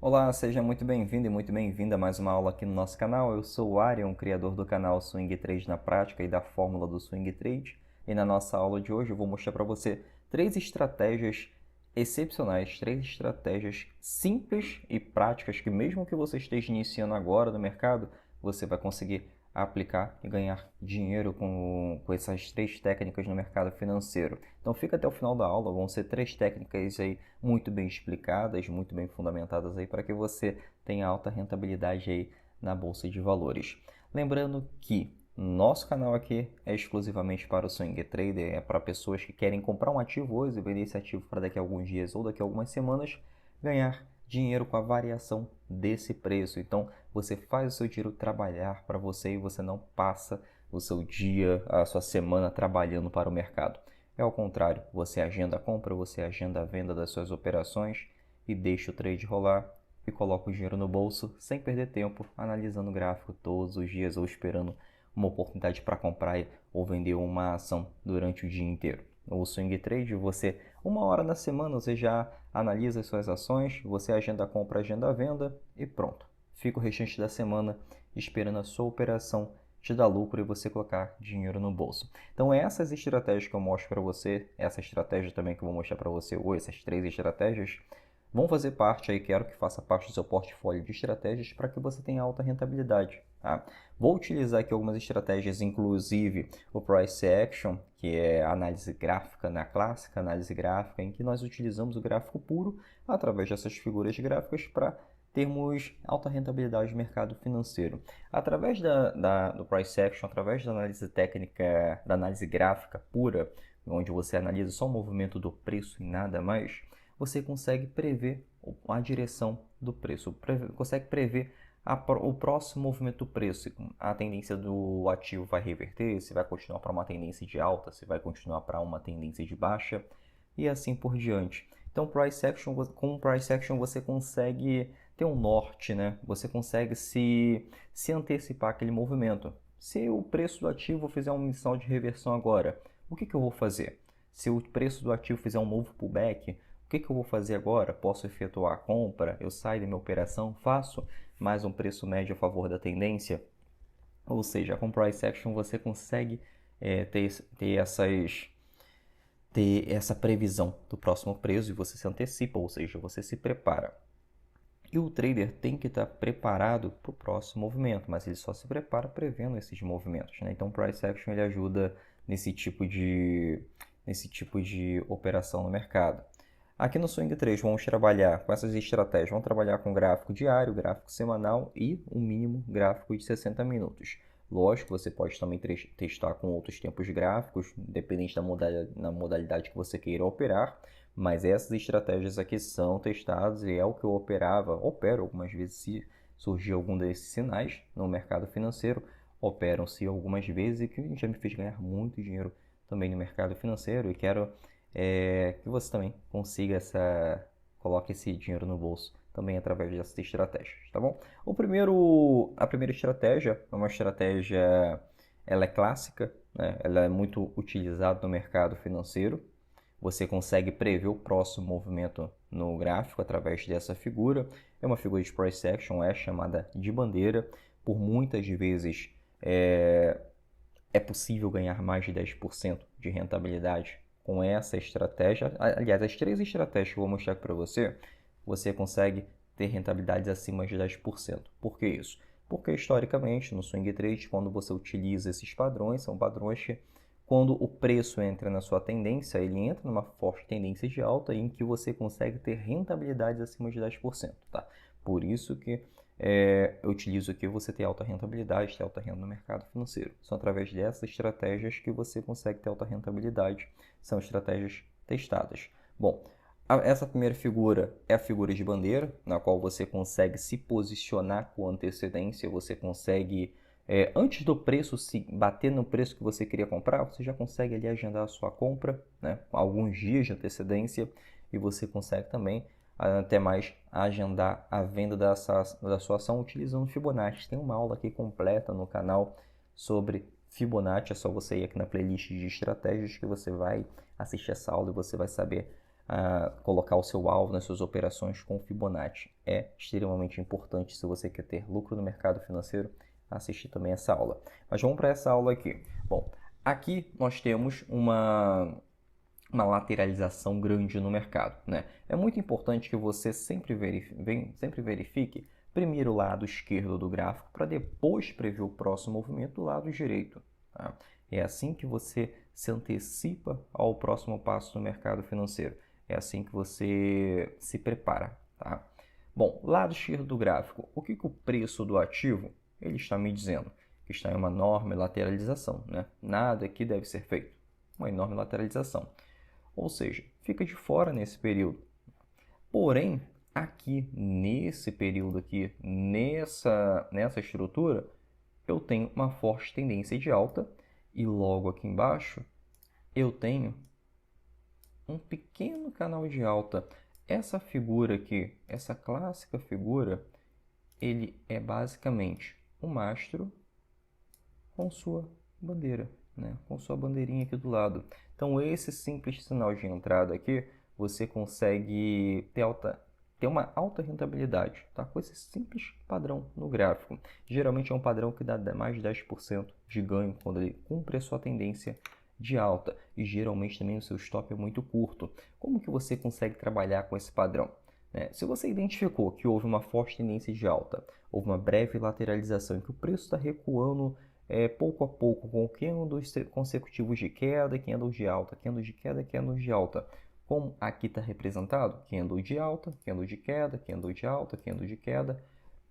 Olá, seja muito bem-vindo e muito bem-vinda a mais uma aula aqui no nosso canal. Eu sou o Arion, criador do canal Swing Trade na Prática e da fórmula do Swing Trade. E na nossa aula de hoje eu vou mostrar para você três estratégias excepcionais, três estratégias simples e práticas que mesmo que você esteja iniciando agora no mercado, você vai conseguir aplicar e ganhar dinheiro com essas três técnicas no mercado financeiro. Então fica até o final da aula, vão ser três técnicas aí muito bem explicadas, muito bem fundamentadas aí para que você tenha alta rentabilidade aí na bolsa de valores. Lembrando que nosso canal aqui é exclusivamente para o swing trader, é para pessoas que querem comprar um ativo hoje e vender esse ativo para daqui a alguns dias ou daqui a algumas semanas ganhar dinheiro com a variação desse preço. Então você faz o seu dinheiro trabalhar para você e você não passa o seu dia, a sua semana trabalhando para o mercado. É ao contrário, você agenda a compra, você agenda a venda das suas operações e deixa o trade rolar e coloca o dinheiro no bolso sem perder tempo analisando o gráfico todos os dias ou esperando uma oportunidade para comprar ou vender uma ação durante o dia inteiro. O swing trade, você uma hora na semana você já analisa as suas ações, você agenda a compra, agenda a venda e pronto. Fica o restante da semana esperando a sua operação te dar lucro e você colocar dinheiro no bolso. Então essas estratégias que eu mostro para você, essa estratégia também que eu vou mostrar para você hoje, essas três estratégias, vão fazer parte aí, quero que faça parte do seu portfólio de estratégias para que você tenha alta rentabilidade. Tá? Vou utilizar aqui algumas estratégias, inclusive o Price Action, que é a análise gráfica na clássica, análise gráfica, em que nós utilizamos o gráfico puro através dessas figuras gráficas para termos alta rentabilidade no mercado financeiro. Através do Price Action, através da análise técnica, da análise gráfica pura, onde você analisa só o movimento do preço e nada mais, você consegue prever a direção do preço, consegue prever o próximo movimento do preço, a tendência do ativo vai reverter, se vai continuar para uma tendência de alta, se vai continuar para uma tendência de baixa e assim por diante. Então, com o Price Action você consegue ter um norte, né? Você consegue se antecipar aquele movimento. Se o preço do ativo fizer uma missão de reversão agora, o que eu vou fazer? Se o preço do ativo fizer um novo pullback, o que eu vou fazer agora? Posso efetuar a compra? Eu saio da minha operação? Faço mais um preço médio a favor da tendência? Ou seja, com Price Action você consegue ter essa previsão do próximo preço e você se antecipa, ou seja, você se prepara. E o trader tem que estar preparado para o próximo movimento, mas ele só se prepara prevendo esses movimentos, né? Então, o Price Action ele ajuda nesse tipo de operação no mercado. Aqui no Swing Trade vamos trabalhar com essas estratégias, vamos trabalhar com gráfico diário, gráfico semanal e um mínimo gráfico de 60 minutos. Lógico, você pode também testar com outros tempos gráficos, dependente da modalidade que você queira operar, mas essas estratégias aqui são testadas e é o que eu opero algumas vezes se surgir algum desses sinais no mercado financeiro, operam-se algumas vezes e que já me fez ganhar muito dinheiro também no mercado financeiro e quero que você também consiga coloque esse dinheiro no bolso também através dessas estratégias, tá bom? A primeira estratégia é uma estratégia, ela é clássica, né? Ela é muito utilizada no mercado financeiro. Você consegue prever o próximo movimento no gráfico através dessa figura. É uma figura de price action, é chamada de bandeira. Por muitas vezes é possível ganhar mais de 10% de rentabilidade com essa estratégia. Aliás, as três estratégias que eu vou mostrar aqui para você, você consegue ter rentabilidades acima de 10%. Por que isso? Porque historicamente no swing trade, quando você utiliza esses padrões, são padrões que quando o preço entra na sua tendência, ele entra numa forte tendência de alta em que você consegue ter rentabilidades acima de 10%. Tá? Por isso que eu utilizo aqui você ter alta rentabilidade, ter alta renda no mercado financeiro. São através dessas estratégias que você consegue ter alta rentabilidade. São estratégias testadas. Bom, essa primeira figura é a figura de bandeira, na qual você consegue se posicionar com antecedência, você consegue, antes do preço se bater no preço que você queria comprar, você já consegue ali agendar a sua compra, né, alguns dias de antecedência, e você consegue também até mais agendar a venda da sua ação utilizando Fibonacci. Tem uma aula aqui completa no canal sobre Fibonacci, é só você ir aqui na playlist de estratégias que você vai assistir essa aula e você vai saber colocar o seu alvo nas suas operações com Fibonacci. É extremamente importante se você quer ter lucro no mercado financeiro, assistir também essa aula. Mas vamos para essa aula aqui. Bom, aqui nós temos uma lateralização grande no mercado, né? É muito importante que você sempre verifique primeiro o lado esquerdo do gráfico para depois prever o próximo movimento do lado direito. Tá? É assim que você se antecipa ao próximo passo no mercado financeiro. É assim que você se prepara. Tá? Bom, lado esquerdo do gráfico, o que o preço do ativo ele está me dizendo? Que está em uma enorme lateralização. Né? Nada aqui deve ser feito. Uma enorme lateralização. Ou seja, fica de fora nesse período. Porém, aqui nesse período aqui, nessa estrutura, eu tenho uma forte tendência de alta e logo aqui embaixo eu tenho um pequeno canal de alta. Essa figura aqui, essa clássica figura, ele é basicamente um mastro com sua bandeira, né? Com sua bandeirinha aqui do lado. Então, esse simples sinal de entrada aqui, você consegue ter uma alta rentabilidade, tá? Com esse simples padrão no gráfico. Geralmente é um padrão que dá mais de 10% de ganho quando ele cumpre a sua tendência de alta. E geralmente também o seu stop é muito curto. Como que você consegue trabalhar com esse padrão? Se você identificou que houve uma forte tendência de alta, houve uma breve lateralização em que o preço está recuando pouco a pouco, com candles consecutivos de queda, candles de alta, candles de queda, candles de alta. Como aqui está representado, candle de alta, candle de queda, candle de alta, candle de queda.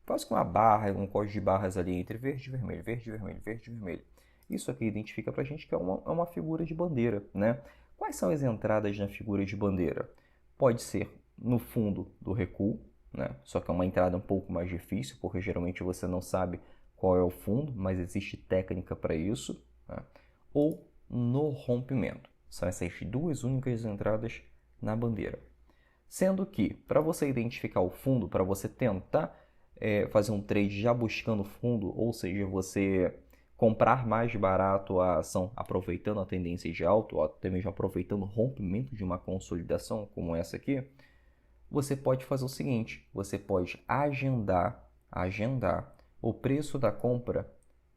Quase com uma barra, um código de barras ali entre verde e vermelho, verde e vermelho, verde e vermelho. Isso aqui identifica para a gente que é uma figura de bandeira, né? Quais são as entradas na figura de bandeira? Pode ser no fundo do recuo, né? Só que é uma entrada um pouco mais difícil, porque geralmente você não sabe qual é o fundo, mas existe técnica para isso, né? Ou no rompimento. São essas duas únicas entradas na bandeira. Sendo que, para você identificar o fundo, para você tentar fazer um trade já buscando fundo, ou seja, você comprar mais barato a ação aproveitando a tendência de alta, ou até mesmo aproveitando o rompimento de uma consolidação como essa aqui, você pode fazer o seguinte, você pode agendar o preço da compra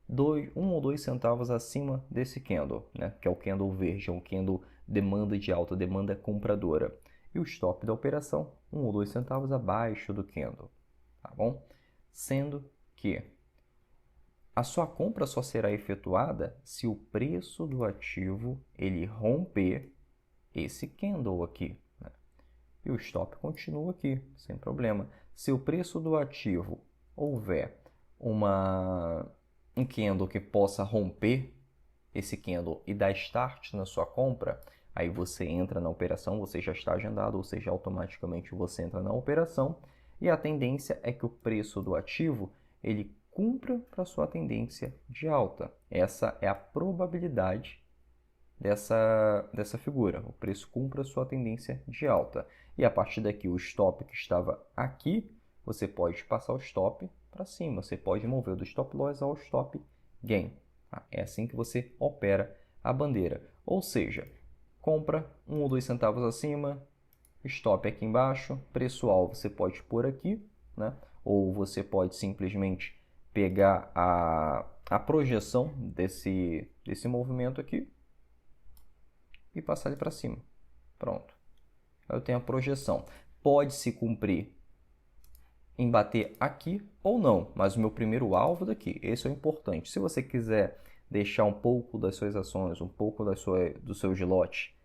1 ou 2 centavos acima desse candle, né? Que é o candle verde, é um candle demanda de alta, demanda compradora. E o stop da operação 1 ou 2 centavos abaixo do candle, tá bom? Sendo que a sua compra só será efetuada se o preço do ativo ele romper esse candle aqui, né? E o stop continua aqui, sem problema. Se o preço do ativo houver um candle que possa romper esse candle e dar start na sua compra, aí você entra na operação, você já está agendado, ou seja, automaticamente você entra na operação e a tendência é que o preço do ativo ele cumpra para sua tendência de alta. Essa é a probabilidade dessa figura. O preço cumpra a sua tendência de alta. E a partir daqui, o stop que estava aqui, você pode passar o stop para cima. Você pode mover do stop loss ao stop gain. É assim que você opera a bandeira. Ou seja, compra 1 ou 2 centavos acima, stop aqui embaixo, preço-alvo você pode pôr aqui, né? Ou você pode simplesmente pegar a projeção desse movimento aqui e passar ele para cima. Pronto. Eu tenho a projeção. Pode se cumprir em bater aqui ou não, mas o meu primeiro alvo daqui, esse é o importante. Se você quiser deixar um pouco das suas ações, um pouco do seu slot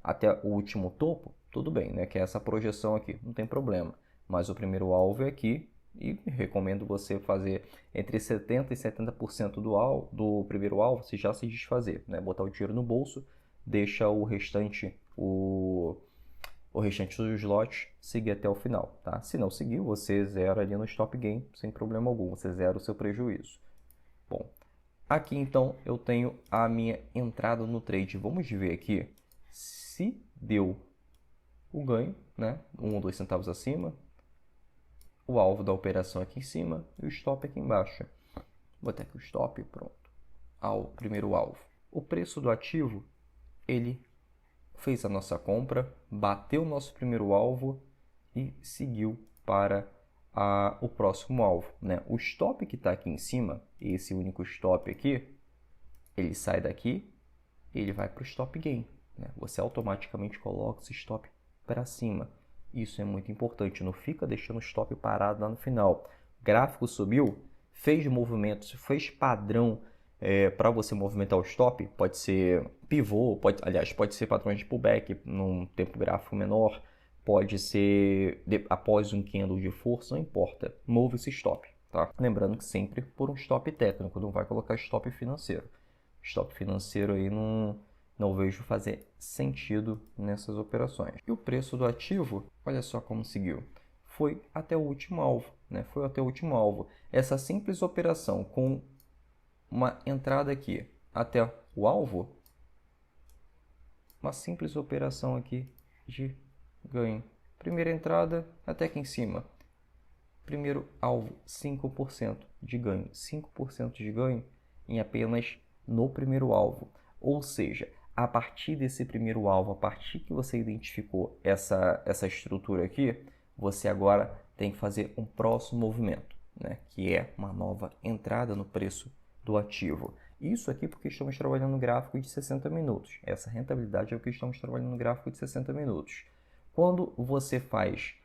até o último topo, tudo bem, né? Que é essa projeção aqui, não tem problema. Mas o primeiro alvo é aqui e recomendo você fazer entre 70% e 70% do primeiro alvo, se já se desfazer, né? Botar o dinheiro no bolso, deixa o restante do slot seguir até o final, tá? Se não seguir, você zera ali no stop gain sem problema algum, você zera o seu prejuízo. Bom, aqui então eu tenho a minha entrada no trade. Vamos ver aqui se deu o ganho, né? 1 ou 2 centavos acima, o alvo da operação aqui em cima e o stop aqui embaixo. Vou botar aqui o stop, pronto. Primeiro alvo. O preço do ativo, ele fez a nossa compra, bateu o nosso primeiro alvo e seguiu para o próximo alvo, né? O stop que está aqui em cima, esse único stop aqui, ele sai daqui e ele vai para o stop gain, né? Você automaticamente coloca esse stop para cima. Isso é muito importante, não fica deixando o stop parado lá no final. O gráfico subiu, fez movimentos, fez padrão para você movimentar o stop, pode ser pivô, pode ser padrões de pullback num tempo gráfico menor, pode ser após um candle de força, não importa, move esse stop, tá? Lembrando que sempre por um stop técnico, não vai colocar stop financeiro. Stop financeiro aí não vejo fazer sentido nessas operações. E o preço do ativo, olha só como seguiu. Foi até o último alvo, né? Foi até o último alvo. Essa simples operação com uma entrada aqui até o alvo, uma simples operação aqui de ganho. Primeira entrada até aqui em cima. Primeiro alvo, 5% de ganho. 5% de ganho em apenas no primeiro alvo. Ou seja, a partir desse primeiro alvo, a partir que você identificou essa estrutura aqui, você agora tem que fazer um próximo movimento, né? Que é uma nova entrada no preço do ativo. Isso aqui porque estamos trabalhando no gráfico de 60 minutos. Essa rentabilidade é o que estamos trabalhando no gráfico de 60 minutos. Quando você faz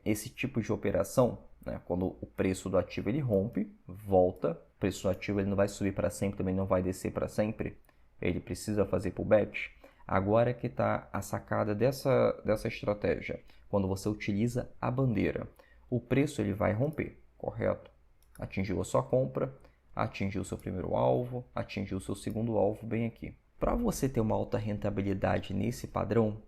esse tipo de operação, né, quando o preço do ativo ele rompe, volta, o preço do ativo ele não vai subir para sempre, também não vai descer para sempre, ele precisa fazer pullbacks. Agora que está a sacada dessa estratégia, quando você utiliza a bandeira, o preço ele vai romper, correto? Atingiu a sua compra, atingiu o seu primeiro alvo, atingiu o seu segundo alvo bem aqui. Para você ter uma alta rentabilidade nesse padrão,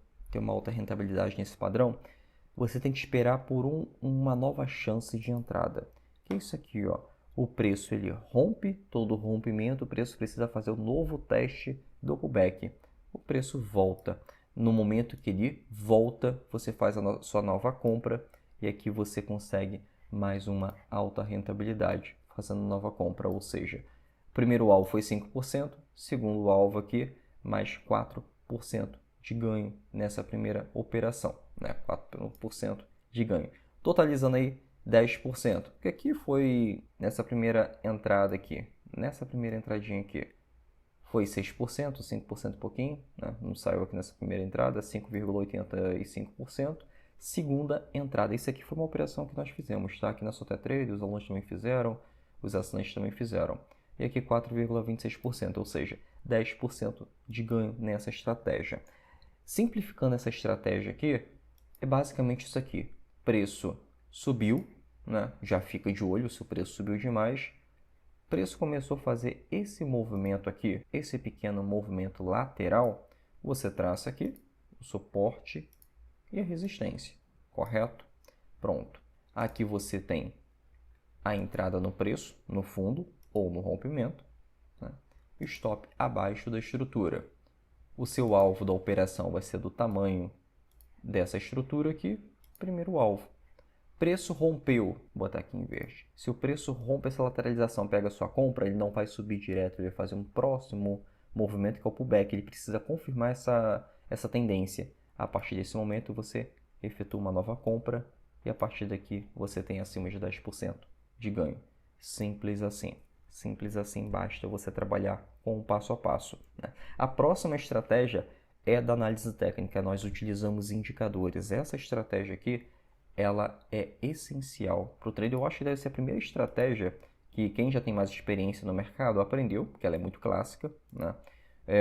você tem que esperar por uma nova chance de entrada. Que é isso aqui, ó. O preço ele rompe, todo rompimento, o preço precisa fazer um novo teste do pullback. O preço volta. No momento que ele volta, você faz a sua nova compra e aqui você consegue mais uma alta rentabilidade fazendo nova compra, ou seja, o primeiro alvo foi 5%, segundo alvo aqui mais 4% de ganho nessa primeira operação, né? 4% de ganho, totalizando aí 10%, que aqui foi nessa primeira entrada aqui, nessa primeira entradinha aqui, foi 6%, 5% e pouquinho, né? Não saiu aqui nessa primeira entrada, 5,85%. Segunda entrada, isso aqui foi uma operação que nós fizemos, tá? Aqui na Sotetrade, os alunos também fizeram, os assinantes também fizeram. E aqui 4,26%, ou seja, 10% de ganho nessa estratégia. Simplificando essa estratégia aqui, é basicamente isso aqui. Preço subiu, né? Já fica de olho se o preço subiu demais. O preço começou a fazer esse movimento aqui, esse pequeno movimento lateral. Você traça aqui o suporte e a resistência, correto? Pronto. Aqui você tem a entrada no preço, no fundo ou no rompimento, né? Stop abaixo da estrutura. O seu alvo da operação vai ser do tamanho dessa estrutura aqui, primeiro alvo. Preço rompeu, vou botar aqui em verde. Se o preço rompe essa lateralização, pega a sua compra, ele não vai subir direto, ele vai fazer um próximo movimento que é o pullback. Ele precisa confirmar essa tendência. A partir desse momento você efetua uma nova compra e a partir daqui você tem acima de 10% de ganho. Simples assim. Simples assim, basta você trabalhar com o passo a passo, né? A próxima estratégia é da análise técnica. Nós utilizamos indicadores. Essa estratégia aqui, ela é essencial para o trader. Eu acho que deve ser a primeira estratégia que quem já tem mais experiência no mercado aprendeu, porque ela é muito clássica, né?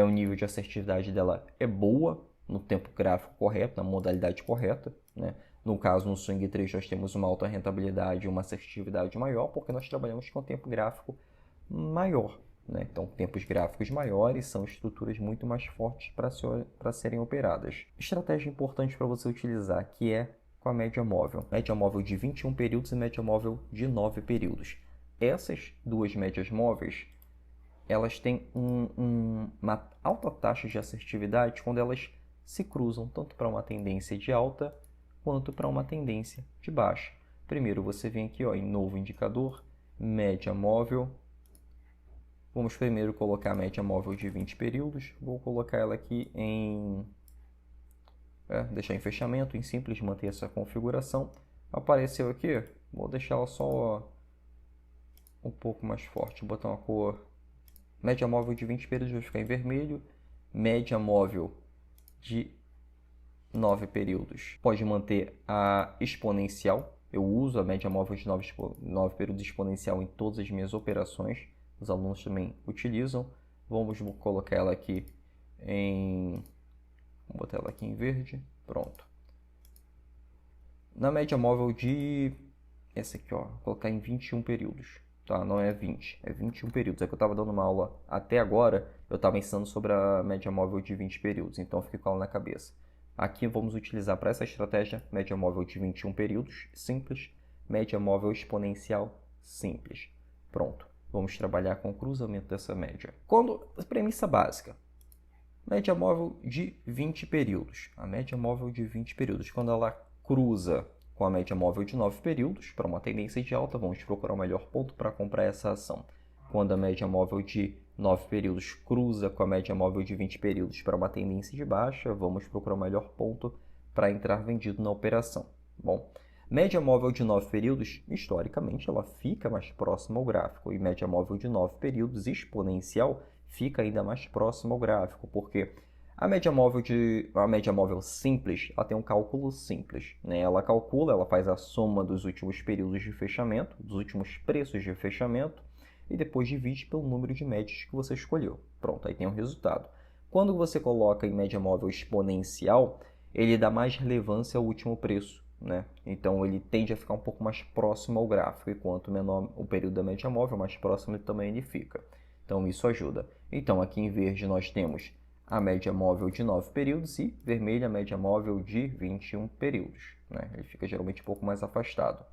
O nível de assertividade dela é boa no tempo gráfico correto, na modalidade correta, né? No caso, no Swing Trade, nós temos uma alta rentabilidade e uma assertividade maior, porque nós trabalhamos com tempo gráfico maior, né? Então, tempos gráficos maiores são estruturas muito mais fortes para serem operadas. Estratégia importante para você utilizar, que é com a média móvel. Média móvel de 21 períodos e média móvel de 9 períodos. Essas duas médias móveis, elas têm uma alta taxa de assertividade quando elas se cruzam tanto para uma tendência de alta quanto para uma tendência de baixa. Primeiro você vem aqui, ó, em novo indicador, média móvel. Vamos primeiro colocar a média móvel de 20 períodos. Vou colocar ela aqui em deixar em fechamento, em simples, manter essa configuração. Apareceu aqui, vou deixar ela só um pouco mais forte, vou botar uma cor média móvel de 20 períodos, vai ficar em vermelho, média móvel de 9 períodos. Pode manter a exponencial, eu uso a média móvel de 9 períodos exponencial em todas as minhas operações, os alunos também utilizam. Vamos colocar ela aqui vou botar ela aqui em verde, pronto. Na média móvel de, essa aqui, ó, vou colocar em 21 períodos, tá? Não é 20, é 21 períodos. É que eu estava dando uma aula até agora, eu estava ensinando sobre a média móvel de 20 períodos, então fiquei com ela na cabeça. Aqui vamos utilizar para essa estratégia média móvel de 21 períodos, simples, média móvel exponencial, simples. Pronto, vamos trabalhar com o cruzamento dessa média. Premissa básica, média móvel de 20 períodos. A média móvel de 20 períodos, quando ela cruza com a média móvel de 9 períodos, para uma tendência de alta, vamos procurar o melhor ponto para comprar essa ação. Quando a média móvel de 9 períodos cruza com a média móvel de 20 períodos para uma tendência de baixa, vamos procurar o melhor ponto para entrar vendido na operação. Bom, média móvel de 9 períodos, historicamente, ela fica mais próxima ao gráfico, e média móvel de 9 períodos exponencial fica ainda mais próxima ao gráfico, porque a média móvel simples, ela tem um cálculo simples, né? Ela faz a soma dos últimos períodos de fechamento, dos últimos preços de fechamento, e depois divide pelo número de médias que você escolheu. Pronto, aí tem o resultado. Quando você coloca em média móvel exponencial, ele dá mais relevância ao último preço, né? Então ele tende a ficar um pouco mais próximo ao gráfico, e quanto menor o período da média móvel, mais próximo também ele fica. Então isso ajuda. Então aqui em verde nós temos a média móvel de 9 períodos e vermelha a média móvel de 21 períodos, né? Ele fica geralmente um pouco mais afastado.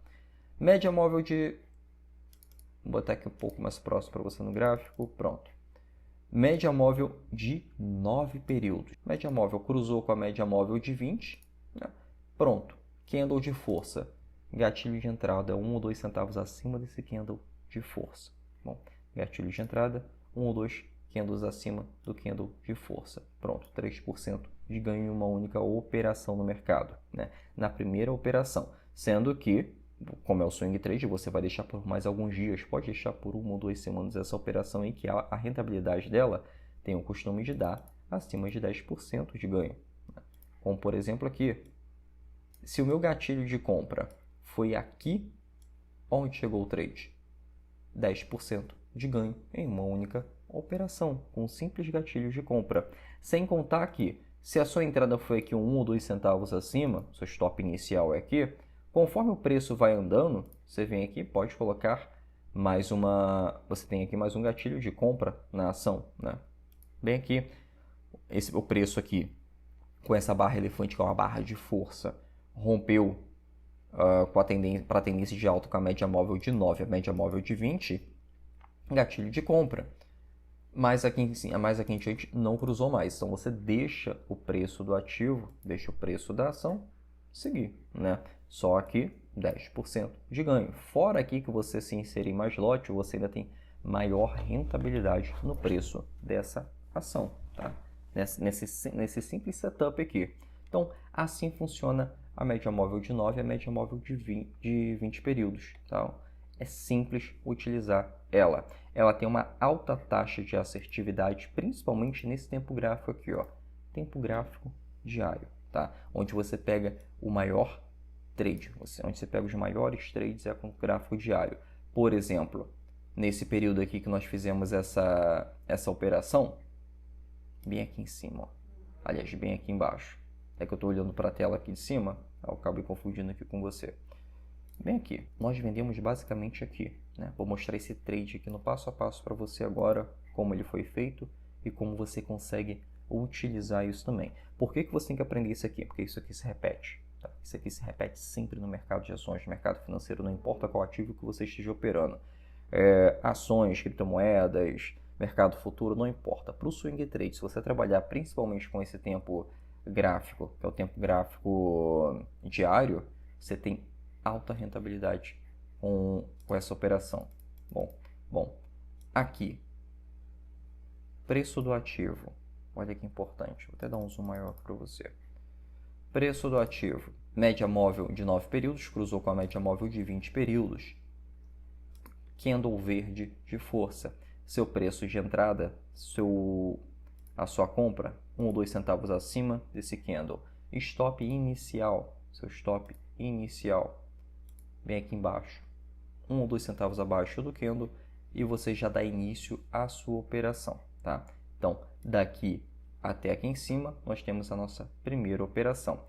Média móvel de... Vou botar aqui um pouco mais próximo para você no gráfico, pronto. Média móvel de 9 períodos. Média móvel cruzou com a média móvel de 20, né? Pronto. Candle de força. Gatilho de entrada 1 ou 2 centavos acima desse candle de força. Bom, gatilho de entrada 1 ou 2 candles acima do candle de força. Pronto, 3% de ganho em uma única operação no mercado, né? Na primeira operação, sendo que, como é o swing trade, você vai deixar por mais alguns dias, pode deixar por 1 ou 2 semanas essa operação em que a rentabilidade dela tem o costume de dar acima de 10% de ganho. Como por exemplo aqui, se o meu gatilho de compra foi aqui, onde chegou o trade? 10% de ganho em uma única operação, com simples gatilhos de compra. Sem contar que, se a sua entrada foi aqui 1 ou 2 centavos acima, seu stop inicial é aqui, conforme o preço vai andando, você vem aqui, pode colocar mais você tem aqui mais um gatilho de compra na ação, né? Bem aqui, o preço aqui, com essa barra elefante, que é uma barra de força, rompeu para a tendência de alta com a média móvel de 9, a média móvel de 20, gatilho de compra. Mas aqui em diante não cruzou mais. Então você deixa o preço do ativo, deixa o preço da ação seguir, né? Só aqui 10% de ganho. Fora aqui que você se inserir mais lote, você ainda tem maior rentabilidade no preço dessa ação, tá? Nesse simples setup aqui. Então assim funciona a média móvel de 9 e a média móvel de 20 períodos, tá? É simples utilizar ela. Ela tem uma alta taxa de assertividade, principalmente nesse tempo gráfico aqui, ó, tempo gráfico diário, tá? Onde você pega o maior trade, onde você pega os maiores trades é com o gráfico diário. Por exemplo, nesse período aqui que nós fizemos essa operação, bem aqui em cima, ó. Aliás, bem aqui embaixo. É que eu estou olhando para a tela aqui de cima, eu acabei confundindo aqui com você. Bem aqui, nós vendemos basicamente aqui, né? Vou mostrar esse trade aqui no passo a passo para você agora, como ele foi feito e como você consegue utilizar isso também. Por que você tem que aprender isso aqui? Porque isso aqui se repete, tá? Isso aqui se repete sempre no mercado de ações, no mercado financeiro, não importa qual ativo que você esteja operando. Ações, criptomoedas, mercado futuro, não importa. Para o swing trade, se você trabalhar principalmente com esse tempo gráfico, que é o tempo gráfico diário, você tem alta rentabilidade com essa operação. Bom, aqui, preço do ativo. Olha que importante, vou até dar um zoom maior para você. Preço do ativo. Média móvel de 9 períodos, cruzou com a média móvel de 20 períodos. Candle verde de força. Seu preço de entrada, a sua compra, 1 ou 2 centavos acima desse candle. Stop inicial, seu stop inicial, bem aqui embaixo, 1 ou 2 centavos abaixo do candle, e você já dá início à sua operação, tá? Então, daqui até aqui em cima, nós temos a nossa primeira operação.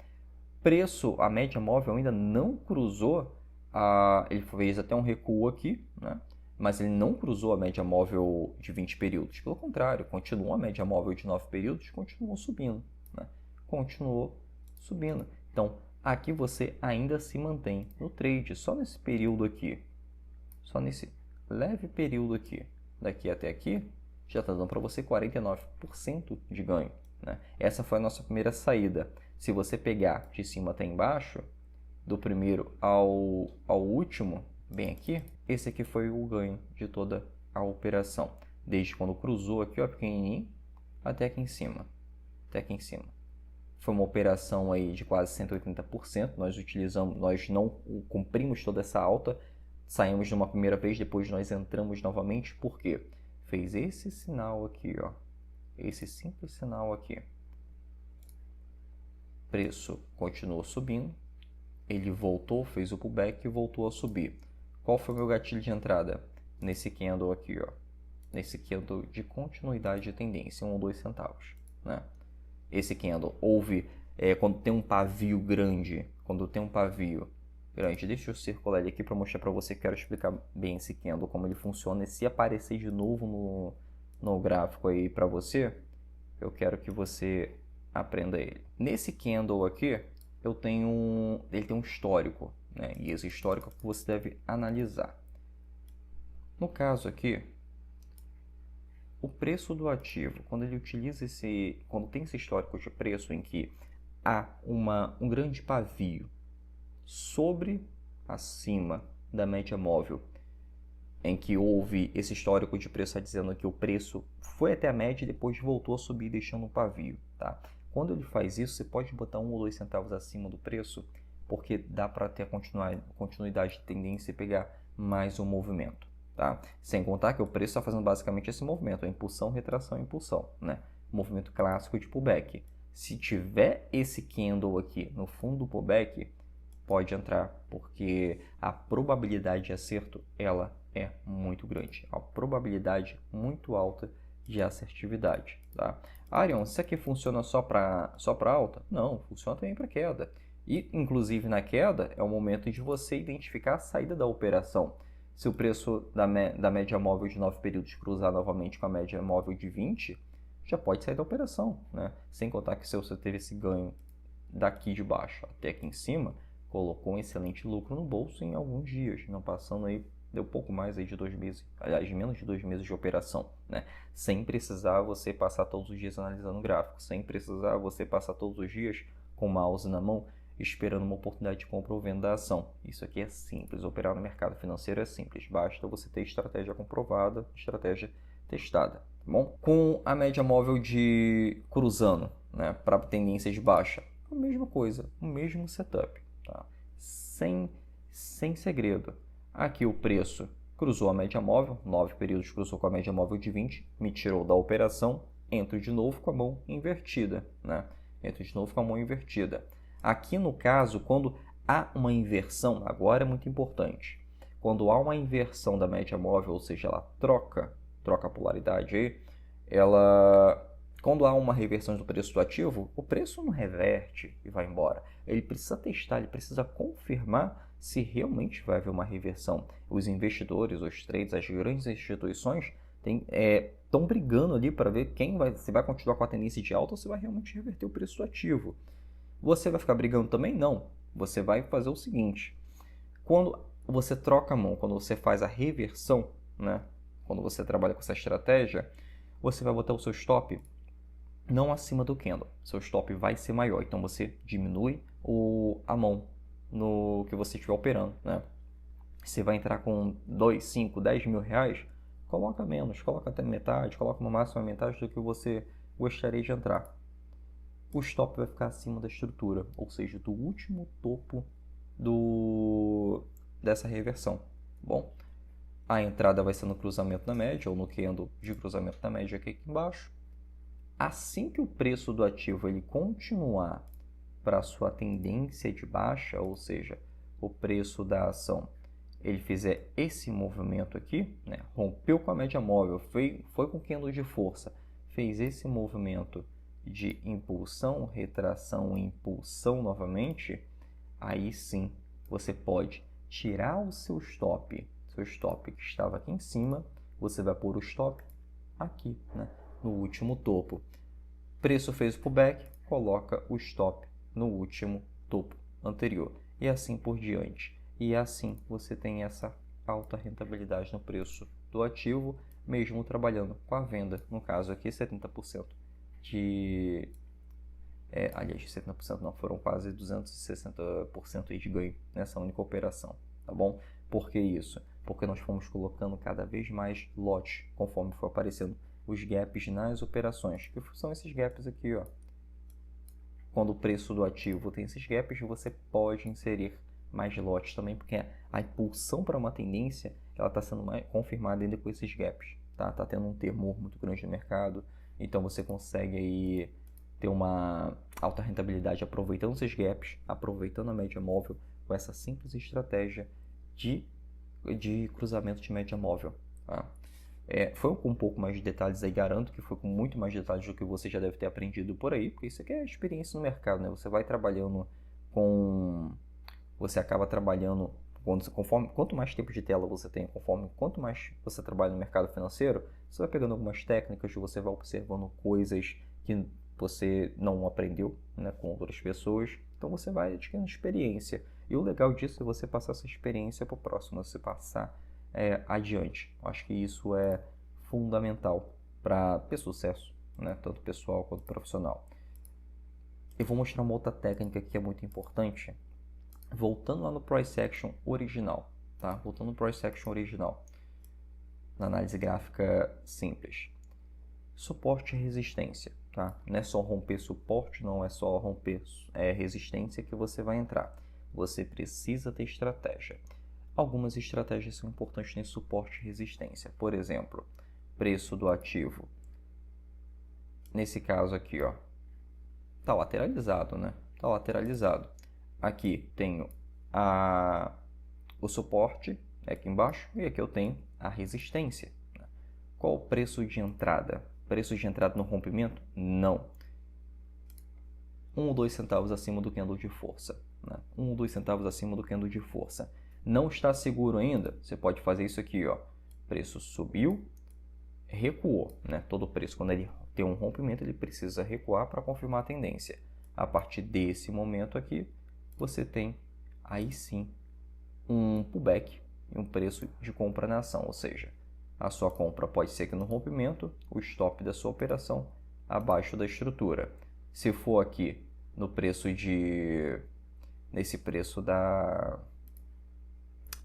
Preço, a média móvel ainda não cruzou, ele fez até um recuo aqui, né? Mas ele não cruzou a média móvel de 20 períodos. Pelo contrário, continuou a média móvel de 9 períodos, continuou subindo, né? Continuou subindo. Então, aqui você ainda se mantém no trade, só nesse período aqui, só nesse leve período aqui, daqui até aqui, já está dando para você 49% de ganho, né? Essa foi a nossa primeira saída. Se você pegar de cima até embaixo, do primeiro ao último, bem aqui, esse aqui foi o ganho de toda a operação. Desde quando cruzou aqui, ó, pequenininho, até aqui em cima. Até aqui em cima. Foi uma operação aí de quase 180%. Nós não cumprimos toda essa alta. Saímos de uma primeira vez, depois nós entramos novamente. Por quê? Fez esse sinal aqui, ó. Esse simples sinal aqui. Preço continuou subindo. Ele voltou, fez o pullback e voltou a subir. Qual foi o meu gatilho de entrada? Nesse candle aqui, ó. Nesse candle de continuidade de tendência, 1 ou 2 centavos, né? Esse candle houve, quando tem um pavio grande, deixa eu circular ele aqui para mostrar para você, que quero explicar bem esse candle, como ele funciona, e se aparecer de novo no gráfico aí para você, eu quero que você aprenda ele. Nesse candle aqui, ele tem um histórico, né? E esse histórico que você deve analisar. No caso aqui, o preço do ativo, quando tem esse histórico de preço em que há um grande pavio acima da média móvel, em que houve esse histórico de preço dizendo que o preço foi até a média e depois voltou a subir deixando um pavio, tá? Quando ele faz isso, você pode botar 1 ou 2 centavos acima do preço, porque dá para ter a continuidade de tendência e pegar mais um movimento, tá? Sem contar que o preço está fazendo basicamente esse movimento, a impulsão, retração, impulsão, né? Movimento clássico de pullback. Se tiver esse candle aqui no fundo do pullback, pode entrar, porque a probabilidade de acerto, ela é muito grande. A probabilidade muito alta de assertividade, tá? Arion, isso aqui funciona só para alta? Não, funciona também para queda. E, inclusive, na queda, é o momento de você identificar a saída da operação. Se o preço da média móvel de 9 períodos cruzar novamente com a média móvel de 20, já pode sair da operação, né? Sem contar que se você teve esse ganho daqui de baixo até aqui em cima, colocou um excelente lucro no bolso em alguns dias, não passando aí, deu pouco mais aí de 2 meses, aliás, menos de 2 meses de operação, né? Sem precisar você passar todos os dias analisando o gráfico, sem precisar você passar todos os dias com o mouse na mão, esperando uma oportunidade de compra ou venda da ação. Isso aqui é simples, operar no mercado financeiro é simples, basta você ter estratégia comprovada, estratégia testada, tá bom? Com a média móvel de cruzando, né, para tendência de baixa, a mesma coisa, o mesmo setup, tá? Sem segredo. Aqui o preço cruzou a média móvel, 9 períodos cruzou com a média móvel de 20, me tirou da operação, entro de novo com a mão invertida, né? Entro de novo com a mão invertida. Aqui no caso, quando há uma inversão, agora é muito importante, quando há uma inversão da média móvel, ou seja, ela troca a polaridade aí, quando há uma reversão do preço do ativo, o preço não reverte e vai embora. Ele precisa testar, ele precisa confirmar se realmente vai haver uma reversão. Os investidores, os traders, as grandes instituições estão brigando ali para ver se vai continuar com a tendência de alta ou se vai realmente reverter o preço do ativo. Você vai ficar brigando também? Não. Você vai fazer o seguinte. Quando você troca a mão, quando você faz a reversão, né? Quando você trabalha com essa estratégia, você vai botar o seu stop não acima do candle. Seu stop vai ser maior. Então você diminui a mão no que você estiver operando, né? Você vai entrar com 2, 5, 10 mil reais, coloca menos, coloca até metade, coloca no máximo a metade do que você gostaria de entrar. o stop vai ficar acima da estrutura, ou seja, do último topo dessa reversão. Bom, a entrada vai ser no cruzamento da média, ou no candle de cruzamento da média aqui embaixo. Assim que o preço do ativo ele continuar para a sua tendência de baixa, ou seja, o preço da ação ele fizer esse movimento aqui, né, rompeu com a média móvel, foi com candle de força, fez esse movimento de impulsão, retração e impulsão novamente, aí sim você pode tirar o seu stop que estava aqui em cima, você vai pôr o stop aqui, né, no último topo. Preço fez o pullback, coloca o stop no último topo anterior e assim por diante. E assim você tem essa alta rentabilidade no preço do ativo, mesmo trabalhando com a venda, no caso aqui 70% de... aliás, 70% não, foram quase 260% de ganho nessa única operação, tá bom? Por que isso? Porque nós fomos colocando cada vez mais lotes, conforme for aparecendo os gaps nas operações, que são esses gaps aqui, ó. Quando o preço do ativo tem esses gaps, você pode inserir mais lotes também, porque a impulsão para uma tendência ela está sendo confirmada ainda com esses gaps, tá? Tá tendo um temor muito grande no mercado, então você consegue aí ter uma alta rentabilidade aproveitando esses gaps, aproveitando a média móvel com essa simples estratégia de cruzamento de média móvel, tá? Foi com um pouco mais de detalhes aí, garanto que foi com muito mais detalhes do que você já deve ter aprendido por aí, porque isso aqui é experiência no mercado, né? Você vai trabalhando você acaba trabalhando, quanto mais tempo de tela você tem, quanto mais você trabalha no mercado financeiro, você vai pegando algumas técnicas, você vai observando coisas que você não aprendeu, né, com outras pessoas, então você vai adquirindo experiência. E o legal disso é você passar essa experiência para o próximo, você passar adiante. Eu acho que isso é fundamental para ter sucesso, né? Tanto pessoal quanto profissional. Eu vou mostrar uma outra técnica que é muito importante, voltando lá no Price Action original, tá? Voltando no Price Action original, na análise gráfica simples. Suporte e resistência, tá? Não é só romper suporte, não é só romper resistência que você vai entrar. Você precisa ter estratégia. Algumas estratégias são importantes nesse suporte e resistência. Por exemplo, preço do ativo. Nesse caso aqui, ó, tá lateralizado, né? Tá lateralizado. Aqui tenho o suporte aqui embaixo e aqui eu tenho a resistência. Qual o preço de entrada? Preço de entrada no rompimento? Não. 1 ou 2 centavos acima do candle de força, né? 1 ou 2 centavos acima do candle de força. Não está seguro ainda? Você pode fazer isso aqui, ó. Preço subiu, recuou, né? Todo preço, quando ele tem um rompimento, ele precisa recuar para confirmar a tendência. A partir desse momento aqui, você tem aí sim um pullback e um preço de compra na ação, ou seja, a sua compra pode ser que no rompimento, o stop da sua operação abaixo da estrutura. Se for aqui no preço nesse preço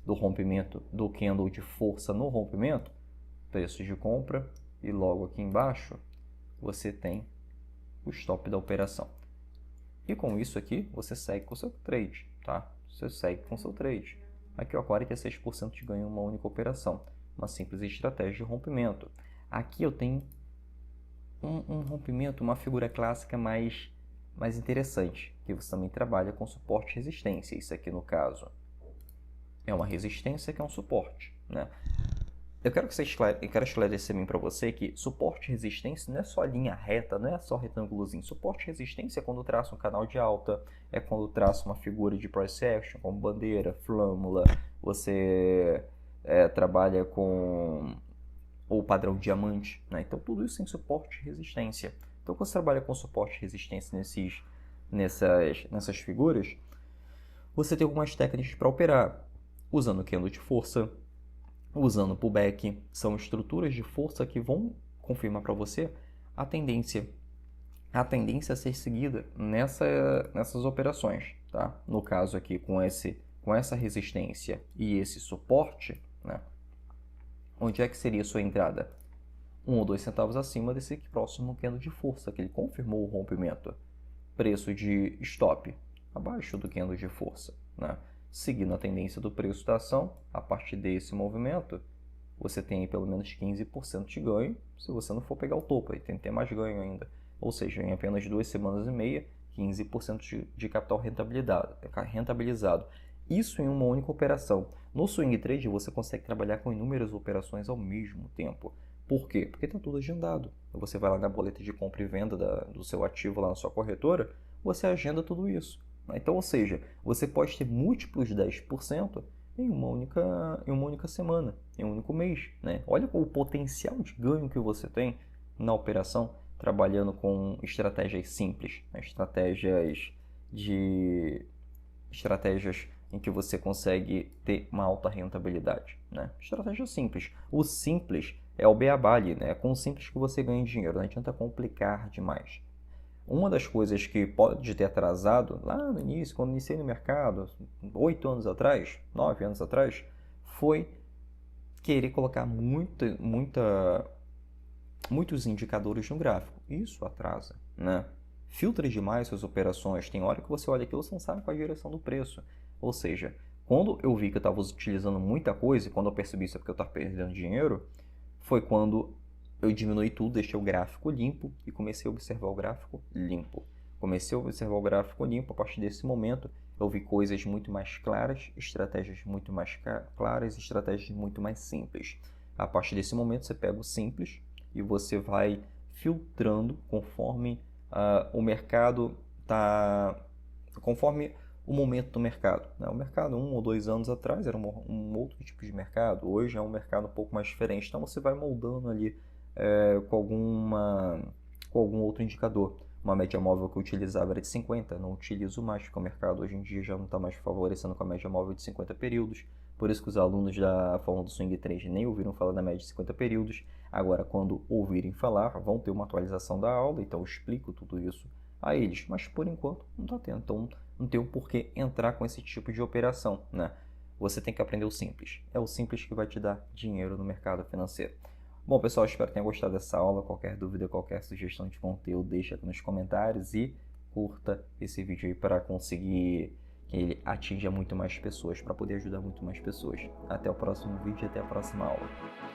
do rompimento, do candle de força no rompimento, preço de compra, e logo aqui embaixo você tem o stop da operação. E com isso aqui, você segue com o seu trade, tá? Você segue com o seu trade. Aqui, ó, 46% de ganho em uma única operação. Uma simples estratégia de rompimento. Aqui eu tenho um rompimento, uma figura clássica mais interessante, que você também trabalha com suporte e resistência. Isso aqui, no caso, é uma resistência que é um suporte, né? Eu quero esclarecer bem para você que suporte e resistência não é só linha reta, não é só retângulozinho. Suporte e resistência é quando traça um canal de alta, é quando traça uma figura de price action, como bandeira, flâmula, você trabalha com o padrão diamante, né? Então tudo isso tem suporte e resistência. Então quando você trabalha com suporte e resistência nessas figuras, você tem algumas técnicas para operar, usando candle de força, usando pullback, são estruturas de força que vão confirmar para você a tendência a ser seguida nessas operações, tá? No caso aqui com essa resistência e esse suporte, né? Onde é que seria a sua entrada? 1 ou 2 centavos acima desse próximo candle de força que ele confirmou o rompimento. preço de stop abaixo do candle de força, né? Seguindo a tendência do preço da ação, a partir desse movimento, você tem aí pelo menos 15% de ganho, se você não for pegar o topo, aí tem que ter mais ganho ainda. Ou seja, em apenas 2 semanas e meia, 15% de capital rentabilizado. Isso em uma única operação. No swing trade, você consegue trabalhar com inúmeras operações ao mesmo tempo. Por quê? Porque está tudo agendado. Você vai lá na boleta de compra e venda do seu ativo lá na sua corretora, você agenda tudo isso. Então, ou seja, você pode ter múltiplos 10% em uma única semana, em um único mês, né? Olha o potencial de ganho que você tem na operação trabalhando com estratégias simples, né? Estratégias em que você consegue ter uma alta rentabilidade, né? Estratégia simples. O simples é o beabá ali, né? É com o simples que você ganha dinheiro, não adianta complicar demais. Uma das coisas que pode ter atrasado lá no início, quando iniciei no mercado, 8 anos atrás, 9 anos atrás, foi querer colocar muitos indicadores no gráfico. Isso atrasa, né? Filtre demais suas operações. Tem hora que você olha aquilo e você não sabe qual é a direção do preço. Ou seja, quando eu vi que eu estava utilizando muita coisa, e quando eu percebi isso é porque eu estava perdendo dinheiro, foi quando eu diminui tudo, deixei o gráfico limpo e comecei a observar o gráfico limpo. Comecei a observar o gráfico limpo, a partir desse momento eu vi coisas muito mais claras, estratégias muito mais claras, estratégias muito mais simples. A partir desse momento você pega o simples e você vai filtrando conforme o mercado está... conforme o momento do mercado, né? O mercado 1 ou 2 anos atrás era um outro tipo de mercado, hoje é um mercado um pouco mais diferente, então você vai moldando ali com algum outro indicador. Uma média móvel que eu utilizava era de 50, não utilizo mais, porque o mercado hoje em dia já não está mais favorecendo com a média móvel de 50 períodos, por isso que os alunos da Fórmula do Swing Trade nem ouviram falar da média de 50 períodos. Agora, quando ouvirem falar, vão ter uma atualização da aula, então eu explico tudo isso a eles, mas por enquanto não está tendo, então não tem o porquê entrar com esse tipo de operação, né? Você tem que aprender o simples, é o simples que vai te dar dinheiro no mercado financeiro. Bom, pessoal, espero que tenham gostado dessa aula. Qualquer dúvida, qualquer sugestão de conteúdo, deixa aqui nos comentários e curta esse vídeo aí para conseguir que ele atinja muito mais pessoas, para poder ajudar muito mais pessoas. Até o próximo vídeo e até a próxima aula.